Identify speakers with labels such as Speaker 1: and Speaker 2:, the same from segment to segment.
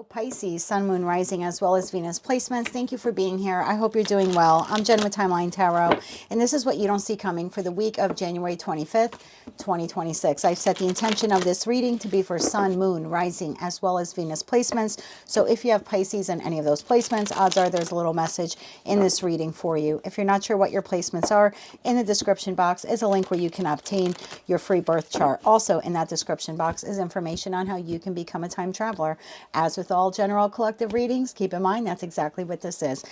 Speaker 1: Pisces, Sun, Moon, Rising, as well as Venus placements. Thank you for being here. I hope you're doing well. I'm Jen with Timeline Tarot, and this is what you don't see coming for the week of January 25th, 2026. I've set the intention of this reading to be for Sun, Moon, Rising, as well as Venus placements. So if you have Pisces in any of those placements, odds are there's a little message in this reading for you. If you're not sure what your placements are, in the description box is a link where you can obtain your free birth chart. Also in that description box is information on how you can become a time traveler. As with all general collective readings, keep in mind that's exactly what this is.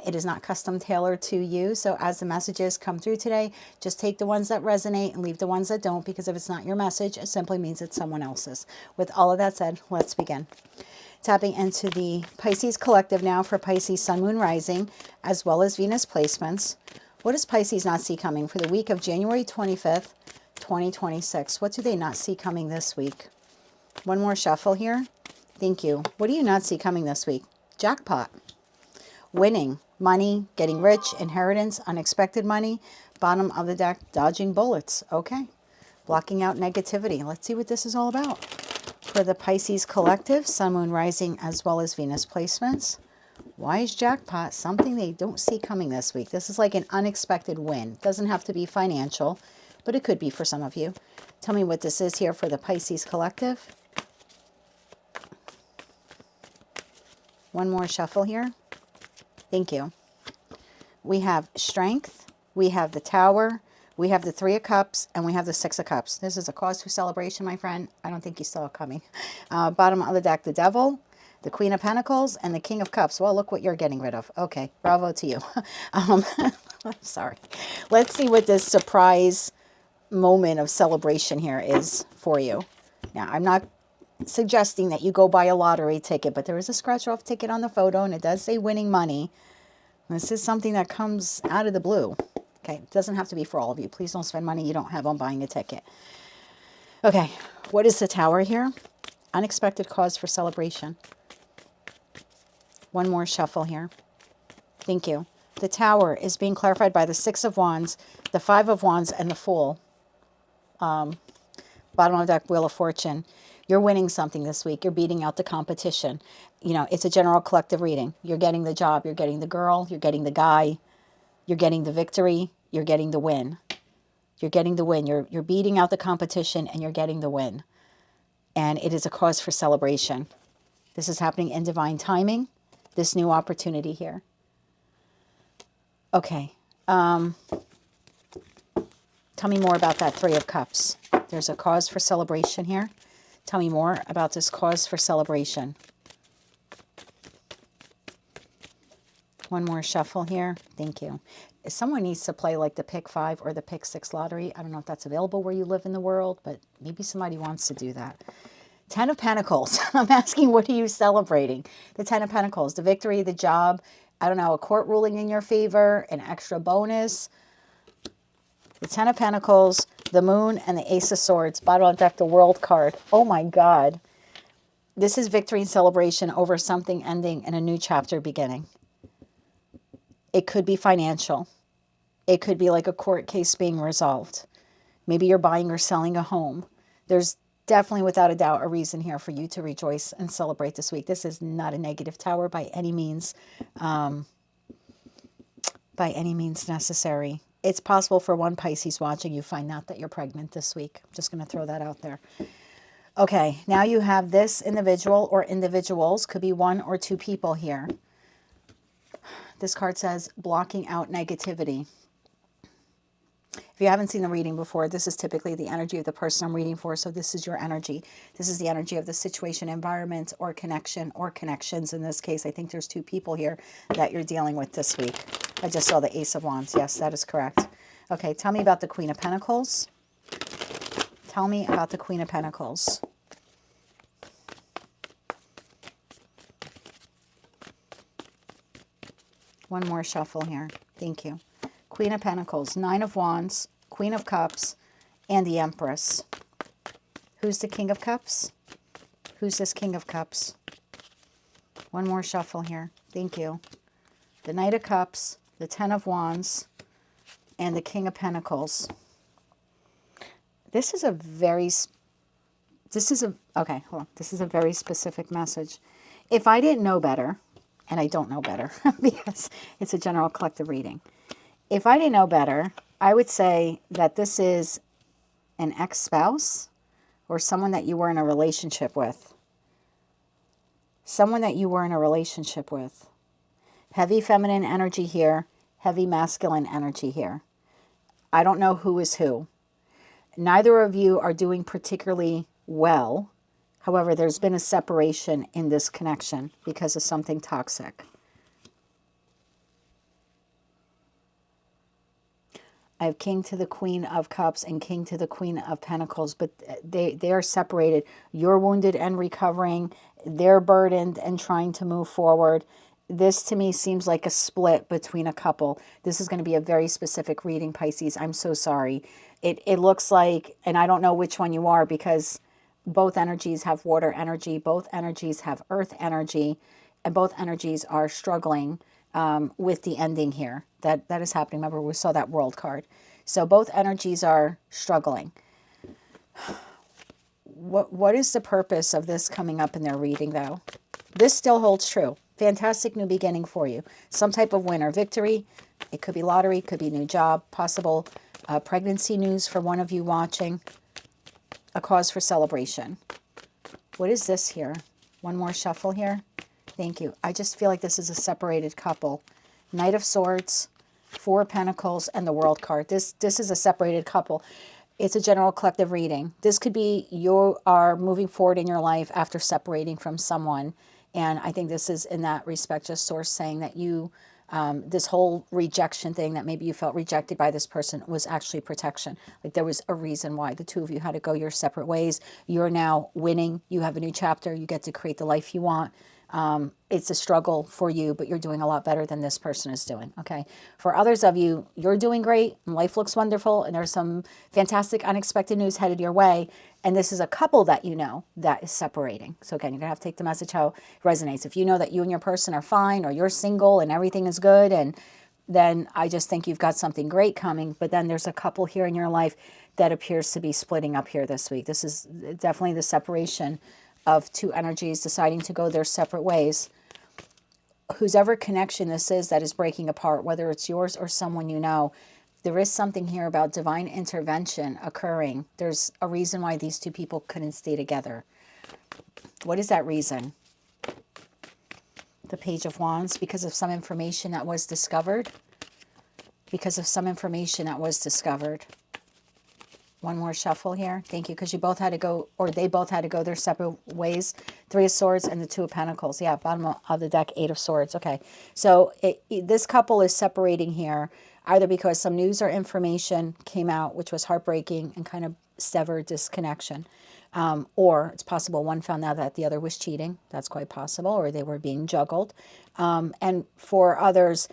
Speaker 1: It is not custom tailored to you. So as the messages come through today, just take the ones that resonate and leave the ones that don't, because if it's not your message, it simply means it's someone else's. With all of that said, let's begin. Tapping into the Pisces collective now for Pisces, Sun, Moon, Rising, as well as Venus placements. What does Pisces not see coming for the week of January 25th, 2026? What do they not see coming this week? One more shuffle here. Thank you. What do you not see coming this week? Jackpot. Winning. Money. Getting rich. Inheritance. Unexpected money. Bottom of the deck. Dodging bullets. Okay. Blocking out negativity. Let's see what this is all about. For the Pisces collective, Sun, Moon, Rising, as well as Venus placements. Why is jackpot something they don't see coming this week? This is like an unexpected win. Doesn't have to be financial, but it could be for some of you. Tell me what this is here for the Pisces collective. One more shuffle here. Thank you. We have strength. We have the Tower. We have the Three of Cups. And we have the Six of Cups. This is a cause for celebration, my friend. I don't think you saw it coming. Bottom of the deck, the Devil, the Queen of Pentacles, and the King of Cups. Well, look what you're getting rid of. Okay, bravo to you. I'm sorry. Let's see what this surprise moment of celebration here is for you. Now, I'm not suggesting that you go buy a lottery ticket, but there is a scratch off ticket on the photo, and it does say winning money. This is something that comes out of the blue. Okay, it doesn't have to be for all of you. Please don't spend money you don't have on buying a ticket. Okay, what is the Tower here? Unexpected cause for celebration. One more shuffle here. Thank you. The Tower is being clarified by the Six of Wands, the Five of Wands, and the Fool. Bottom of the deck, Wheel of Fortune. You're winning something this week. You're beating out the competition. You know, it's a general collective reading. You're getting the job. You're getting the girl. You're getting the guy. You're getting the victory. You're getting the win. You're getting the win. You're beating out the competition and you're getting the win. And it is a cause for celebration. This is happening in divine timing. This new opportunity here. Okay. Tell me more about that Three of Cups. There's a cause for celebration here. Tell me more about this cause for celebration. One more shuffle here. Thank you. If someone needs to play like the Pick 5 or the Pick 6 lottery, I don't know if that's available where you live in the world, but maybe somebody wants to do that. Ten of Pentacles. I'm asking, what are you celebrating? The Ten of Pentacles, the victory, the job, I don't know, a court ruling in your favor, an extra bonus. The Ten of Pentacles, the Moon, and the Ace of Swords. Bottom of the deck, the World card. Oh my God. This is victory and celebration over something ending and a new chapter beginning. It could be financial. It could be like a court case being resolved. Maybe you're buying or selling a home. There's definitely, without a doubt, a reason here for you to rejoice and celebrate this week. This is not a negative tower by any means necessary. It's possible for one Pisces watching you find out that you're pregnant this week. I'm just going to throw that out there. Okay, now you have this individual or individuals. Could be one or two people here. This card says blocking out negativity. If you haven't seen the reading before, this is typically the energy of the person I'm reading for. So this is your energy. This is the energy of the situation, environment, or connection, or connections. In this case, I think there's two people here that you're dealing with this week. I just saw the Ace of Wands. Yes, that is correct. Okay, tell me about the Queen of Pentacles. Tell me about the Queen of Pentacles. One more shuffle here. Thank you. Queen of Pentacles, Nine of Wands, Queen of Cups, and the Empress. Who's the King of Cups? Who's this King of Cups? One more shuffle here. Thank you. The Knight of Cups, the Ten of Wands, and the King of Pentacles. Okay, hold on. This is a very specific message. If I didn't know better, and I don't know better because it's a general collective reading. If I didn't know better, I would say that this is an ex-spouse or someone that you were in a relationship with. Someone that you were in a relationship with. Heavy feminine energy here, heavy masculine energy here. I don't know who is who. Neither of you are doing particularly well. However, there's been a separation in this connection because of something toxic. I have King to the Queen of Cups and King to the Queen of Pentacles, but they are separated. You're wounded and recovering. They're burdened and trying to move forward. This to me seems like a split between a couple. This is going to be a very specific reading, Pisces. I'm so sorry. It looks like, and I don't know which one you are because both energies have water energy, both energies have earth energy, and both energies are struggling with the ending here. That is happening. Remember, we saw that world card. So both energies are struggling. What is the purpose of this coming up in their reading, though? This still holds true. Fantastic new beginning for you. Some type of win or victory. It could be lottery, could be new job, possible pregnancy news for one of you watching. A cause for celebration. What is this here? One more shuffle here. Thank you. I just feel like this is a separated couple. Knight of Swords, Four of Pentacles, and the World card. This is a separated couple. It's a general collective reading. This could be you are moving forward in your life after separating from someone. And I think this is in that respect just Source saying that you, this whole rejection thing that maybe you felt rejected by this person was actually protection. Like there was a reason why the two of you had to go your separate ways. You're now winning. You have a new chapter. You get to create the life you want. It's a struggle for you, but you're doing a lot better than this person is doing, okay? For others of you, you're doing great, and life looks wonderful, and there's some fantastic, unexpected news headed your way, and this is a couple that you know that is separating. So again, you're going to have to take the message how it resonates. If you know that you and your person are fine, or you're single and everything is good, and then I just think you've got something great coming, but then there's a couple here in your life that appears to be splitting up here this week. This is definitely the separation of two energies deciding to go their separate ways. Whosever connection this is that is breaking apart, whether it's yours or someone you know, there is something here about divine intervention occurring. There's a reason why these two people couldn't stay together. What is that reason? The Page of Wands, because of some information that was discovered. Because of some information that was discovered. One more shuffle here. Thank you, because you both had to go, or they both had to go their separate ways. Three of Swords and the Two of Pentacles. Yeah, bottom of the deck, Eight of Swords. Okay, so this couple is separating here, either because some news or information came out, which was heartbreaking and kind of severed this connection. Or it's possible one found out that the other was cheating. That's quite possible. Or they were being juggled. And for others,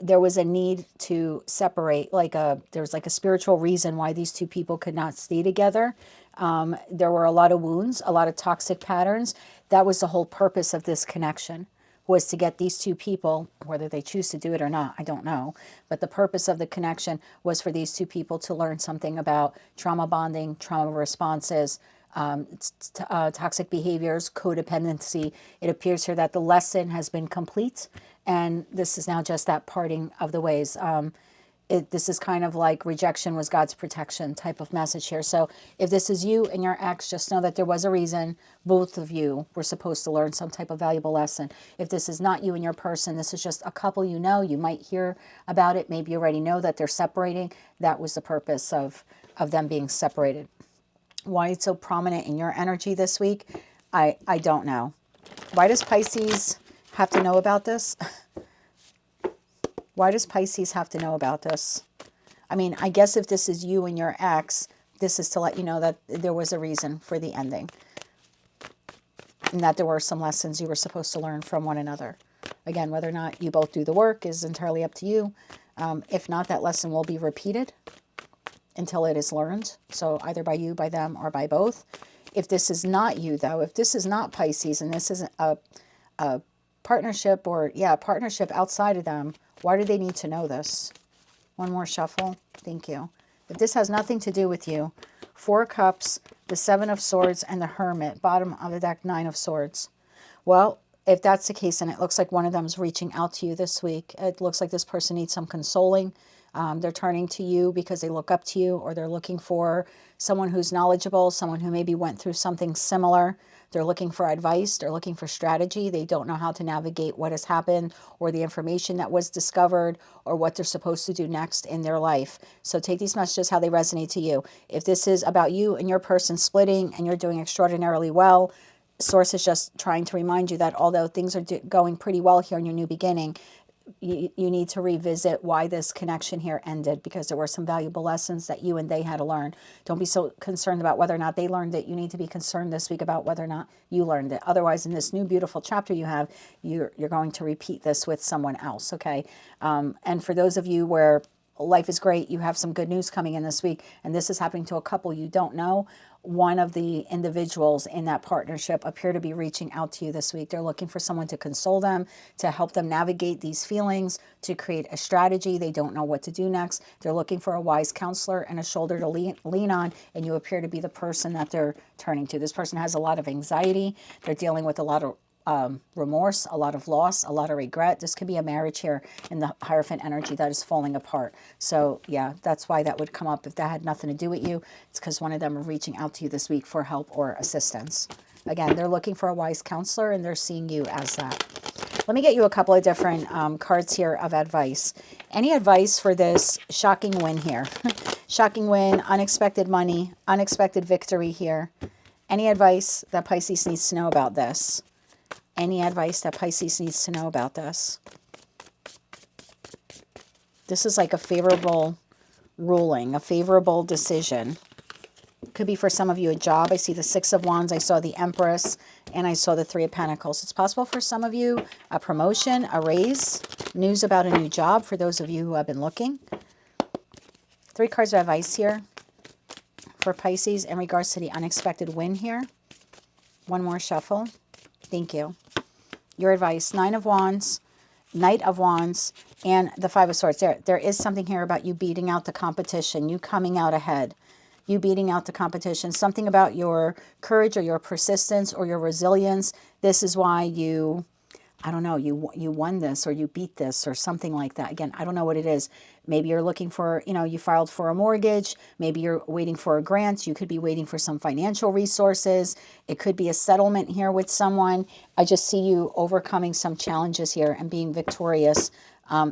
Speaker 1: there was a need to separate. There was like a spiritual reason why these two people could not stay together. There were a lot of wounds, a lot of toxic patterns. That was the whole purpose of this connection, was to get these two people, whether they choose to do it or not, I don't know. But the purpose of the connection was for these two people to learn something about trauma bonding, trauma responses, toxic behaviors, codependency. It appears here that the lesson has been complete, and this is now just that parting of the ways. This is kind of like rejection was God's protection type of message here. So if this is you and your ex, just know that there was a reason. Both of you were supposed to learn some type of valuable lesson. If this is not you and your person, this is just a couple you know. You might hear about it. Maybe you already know that they're separating. That was the purpose of them being separated. Why it's so prominent in your energy this week, I don't know. Why does Pisces have to know about this? Why does Pisces have to know about this? I mean, I guess if this is you and your ex, this is to let you know that there was a reason for the ending. And that there were some lessons you were supposed to learn from one another. Again, whether or not you both do the work is entirely up to you. If not, that lesson will be repeated until it is learned. So either by you, by them, or by both. If this is not you, though, if this is not Pisces and this isn't a partnership or, partnership outside of them, why do they need to know this? One more shuffle. Thank you. If this has nothing to do with you, Four Cups, the Seven of Swords, and the Hermit, bottom of the deck, Nine of Swords. Well, if that's the case, and it looks like one of them is reaching out to you this week, it looks like this person needs some consoling. They're turning to you because they look up to you, or they're looking for someone who's knowledgeable, someone who maybe went through something similar. They're looking for advice. They're looking for strategy. They don't know how to navigate what has happened, or the information that was discovered, or what they're supposed to do next in their life. So take these messages how they resonate to you. If this is about you and your person splitting and you're doing extraordinarily well, Source is just trying to remind you that although things are going pretty well here in your new beginning, you need to revisit why this connection here ended, because there were some valuable lessons that you and they had to learn. Don't be so concerned about whether or not they learned it. You need to be concerned this week about whether or not you learned it. Otherwise, in this new beautiful chapter you have, you're going to repeat this with someone else, okay? And for those of you where life is great, you have some good news coming in this week, and this is happening to a couple you don't know. One of the individuals in that partnership appear to be reaching out to you this week. They're looking for someone to console them, to help them navigate these feelings, to create a strategy. They don't know what to do next. They're looking for a wise counselor and a shoulder to lean on, and you appear to be the person that they're turning to. This person has a lot of anxiety. They're dealing with a lot of remorse, a lot of loss, a lot of regret. This could be a marriage here in the Hierophant energy that is falling apart. So yeah, that's why that would come up. If that had nothing to do with you, it's because one of them are reaching out to you this week for help or assistance. Again, they're looking for a wise counselor, and they're seeing you as that. Let me get you a couple of different cards here of advice. Any advice for this shocking win here? Shocking win, unexpected money, unexpected victory here. Any advice that Pisces needs to know about this? Any advice that Pisces needs to know about this? This is like a favorable ruling, a favorable decision. Could be for some of you a job. I see the Six of Wands, I saw the Empress, and I saw the Three of Pentacles. It's possible for some of you a promotion, a raise, news about a new job for those of you who have been looking. 3 cards of advice here for Pisces in regards to the unexpected win here. One more shuffle. Thank you. Your advice, 9 of Wands, Knight of Wands, and the 5 of Swords. There is something here about you beating out the competition, you coming out ahead, you beating out the competition, something about your courage or your persistence or your resilience. This is why you, I don't know, you won this, or you beat this, or something like that. Again, I don't know what it is. Maybe you're looking for, you filed for a mortgage. Maybe you're waiting for a grant. You could be waiting for some financial resources. It could be a settlement here with someone. I just see you overcoming some challenges here and being victorious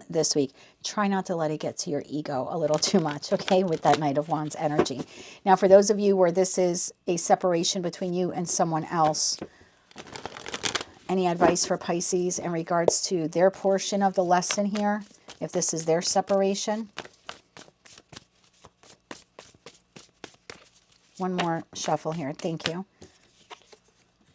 Speaker 1: this week. Try not to let it get to your ego a little too much, okay, with that Knight of Wands energy. Now, for those of you where this is a separation between you and someone else, any advice for Pisces in regards to their portion of the lesson here, if this is their separation? One more shuffle here. Thank you.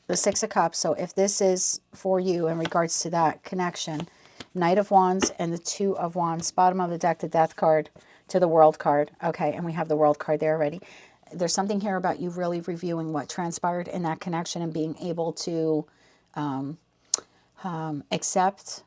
Speaker 1: The Six of Cups. So if this is for you in regards to that connection, Knight of Wands and the Two of Wands. Bottom of the deck, the Death card to the World card. Okay, and we have the World card there already. There's something here about you really reviewing what transpired in that connection and being able to accept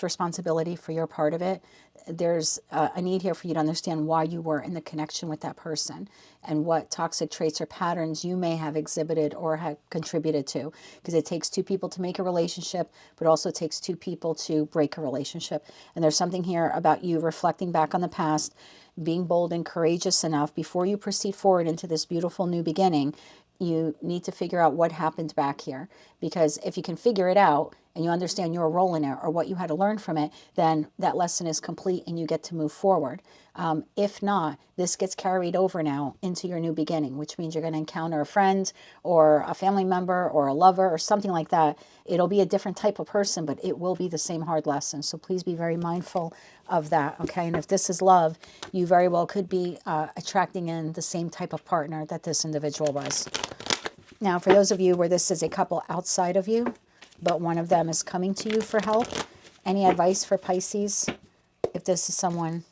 Speaker 1: responsibility for your part of it. There's a need here for you to understand why you were in the connection with that person and what toxic traits or patterns you may have exhibited or have contributed to. Because it takes 2 people to make a relationship, but also takes 2 people to break a relationship. And there's something here about you reflecting back on the past, being bold and courageous enough before you proceed forward into this beautiful new beginning. You need to figure out what happened back here, because if you can figure it out and you understand your role in it or what you had to learn from it, then that lesson is complete and you get to move forward. If not, this gets carried over now into your new beginning, which means you're going to encounter a friend or a family member or a lover or something like that. It'll be a different type of person, but it will be the same hard lesson. So please be very mindful of that, okay? And if this is love, you very well could be attracting in the same type of partner that this individual was. Now, for those of you where this is a couple outside of you, but one of them is coming to you for help, any advice for Pisces if this is someone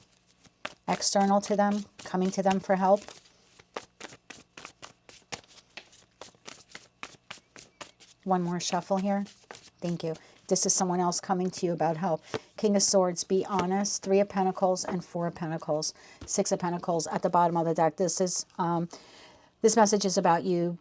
Speaker 1: external to them, coming to them for help? One more shuffle here. Thank you. This is someone else coming to you about help. King of Swords, be honest. 3 of Pentacles and 4 of Pentacles. 6 of Pentacles at the bottom of the deck. This message is about you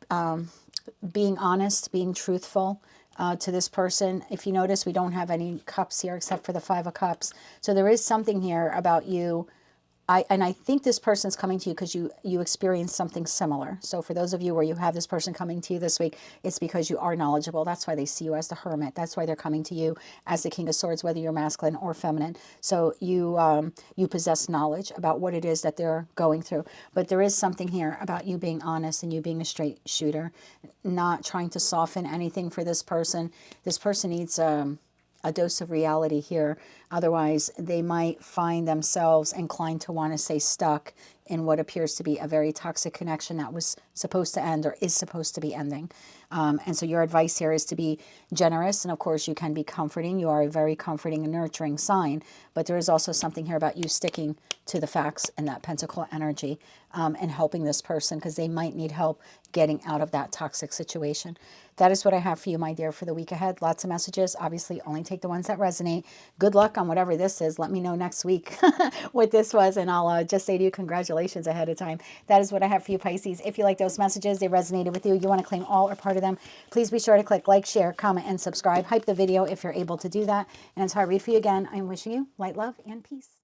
Speaker 1: being honest, being truthful, to this person. If you notice, we don't have any cups here except for the 5 of Cups. So there is something here about you. I think this person's coming to you because you experienced something similar. So for those of you where you have this person coming to you this week, it's because you are knowledgeable. That's why they see you as the Hermit. That's why they're coming to you as the King of Swords, whether you're masculine or feminine. So you possess knowledge about what it is that they're going through. But there is something here about you being honest and you being a straight shooter, not trying to soften anything for this person. This person needs a dose of reality here. Otherwise, they might find themselves inclined to want to stay stuck in what appears to be a very toxic connection that was supposed to end or is supposed to be ending. And so your advice here is to be generous. And of course, you can be comforting. You are a very comforting and nurturing sign. But there is also something here about you sticking to the facts and that pentacle energy and helping this person because they might need help getting out of that toxic situation. That is what I have for you, my dear, for the week ahead. Lots of messages. Obviously, only take the ones that resonate. Good luck on whatever this is. Let me know next week what this was, and I'll just say to you, congratulations ahead of time. That is what I have for you, Pisces. If you like those messages, they resonated with you, you want to claim all or part of them, please be sure to click like, share, comment, and subscribe. Hype the video if you're able to do that. And until I read for you again, I'm wishing you light, love, and peace.